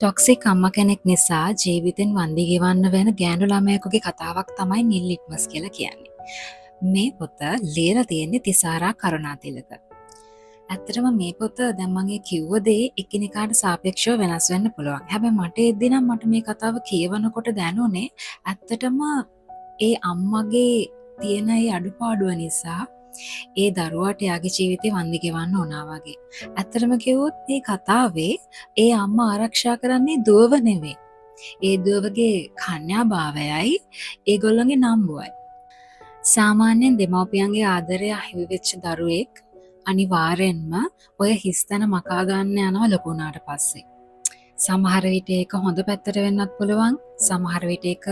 Toxic අම්ම කෙනෙක් නිසා ජීවිතෙන් වන්දි ගෙවන්න වෙන ගෑනු ළමයෙකුගේ කතාවක් තමයි නිල් ලිට්මස් කියලා කියන්නේ. මේ පොත ලියලා තියෙන්නේ තිසාරා කරුණාතිලක. ඇත්තටම මේ පොත දැන් මගේ කිව්ව දේ එකිනෙකාට සාපේක්ෂව වෙනස් වෙන්න පුළුවන්. හැබැයි මට එද්දි නම් මට මේ කතාව කියවනකොට දැනුනේ ඇත්තටම ඒ අම්මගේ තියෙන ඒ අඩුපාඩුව නිසා ඒ දරුවාට යාගේ ජීවිතේ වන්දි ගෙවන්න වුණා වගේ. ඇත්තටම කිව්වොත් මේ කතාවේ ඒ අම්මා ආරක්ෂා කරන්නේ දුවව නෙවෙයි. ඒ දුවගේ කන්‍යාභාවයයි ඒගොල්ලන්ගේ නම්බුවයි. සාමාන්‍යයෙන් දෙමව්පියන්ගේ ආදරය අහිමි වෙච්ච දරුවෙක් අනිවාර්යෙන්ම ඔය හිස්තැන මකා ගන්න යනවා ලොකු වුණාට පස්සේ. සමහර විට ඒක හොඳ පැත්තට වෙන්නත් පුළුවන්. සමහර විට ඒක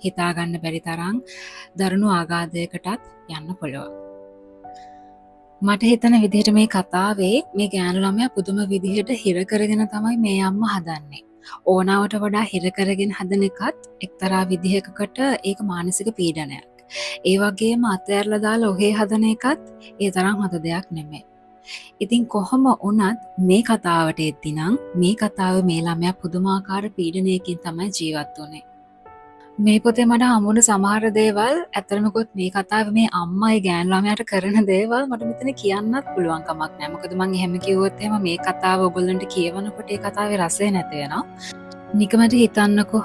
හිතාගන්න බැරි තරම් දරුණු ආඝාතයකටත් යන්න පුළුවන්. මට හිතන විදිහට මේ කතාවේ මේ ගෑනු ළමයා පුදුම විදිහට හිර කරගෙන තමයි මේ අම්මා හදන්නේ. ඕනාවට වඩා හිර කරගෙන හදන එකත් එක්තරා විදිහකට ඒක මානසික පීඩනයක්. ඒ වගේම අතෑරලා දාලා ඔහේ හදන එකත් ඒ තරම් හොඳ දෙයක් නෙමෙයි. ඉතින් කොහොම වුණත් මේ කතාවට එද්දි නම් මේ කතාවේ මේ ළමයා පුදුමාකාර පීඩනයකින් තමයි ජීවත් වුනේ. මේ පොතේ මට හමුණු සමහර දේවල් ඇත්තටමකොත් මේ කතාවේ මේ අම්මයි ගෑනු ළමයාට කරන දේවල් මට මෙතන කියන්නත් පුළුවන් කමක් නැහැ. මොකද මම එහෙම කිව්වොත් එහෙම මේ කතාව ඔයගොල්ලන්ට කියවනකොට ඒ කතාවේ රසය නැති වෙනවා. නිකමට හිතන්නකෝ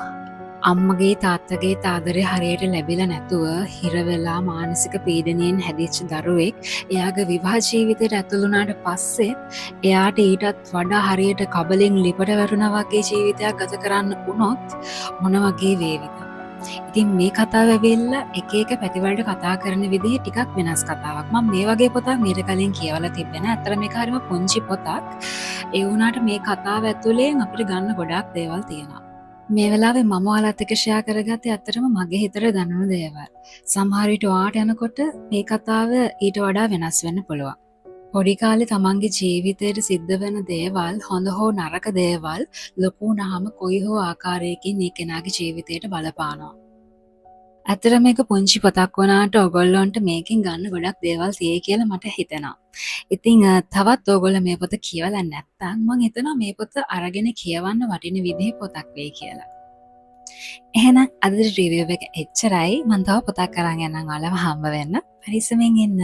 අම්මගේ තාත්තගේ ආදරය හරියට ලැබිලා නැතුව හිර වෙලා මානසික පීඩනයෙන් හැදිච්ච දරුවෙක් එයාගේ විවාහ ජීවිතයට ඇතුළු වුණාට පස්සේ එයාට ඊටත් වඩා හරියට කබලෙන් ලිපට වැටුණා වගේ ජීවිතයක් ගත කරන්න වුණොත් මොන වගේ වේවිද? ඉතින් මේ කතාව ඇවිල්ලා එක එක පැතිවලට කතා කරන විදිහ ටිකක් වෙනස් කතාවක්. මම මේ වගේ පොතක් මීට කලින් කියවලා තිබ්බේ නෑ. අතර මේක හරිම පුංචි පොතක්. ඒ වුණාට මේ කතාව ඇතුලෙන් අපිට ගන්න ගොඩාක් දේවල් තියෙනවා. මේ වෙලාවේ මම ඔයාලත් එක්ක ෂෙයා කරගත්තේ ඇත්තටම මගේ හිතට දැනුණු දේවල්. සමහර විට ඔයාට යනකොට මේ කතාව ඊට වඩා වෙනස් වෙන්න පුළුවන්. පොඩි කාලේ තමන්ගේ ජීවිතයට සිද්ධ වෙන දේවල් හොඳ හෝ නරක දේවල් ලොකු වුණාම කොයි හෝ ආකාරයකින් මේ කෙනාගේ ජීවිතයට බලපානවා. ඇත්තට මේක පුංචි පොතක් වුණාට ඔයගොල්ලන්ට මේකෙන් ගන්න ගොඩක් දේවල් තියෙයි කියලා මට හිතෙනවා. ඉතින් තවත් ඔයගොල්ලෝ මේ පොත කියවලා නැත්නම් මම හිතනවා මේ පොත අරගෙන කියවන්න වටින විදිහේ පොතක් වෙයි කියලා. එහෙනම් අද රිවිව් එක එච්චරයි. මම තව පොතක් අරන් යන්නම් ඔයාලව හම්බ වෙන්න. පරිස්සමෙන් ඉන්න.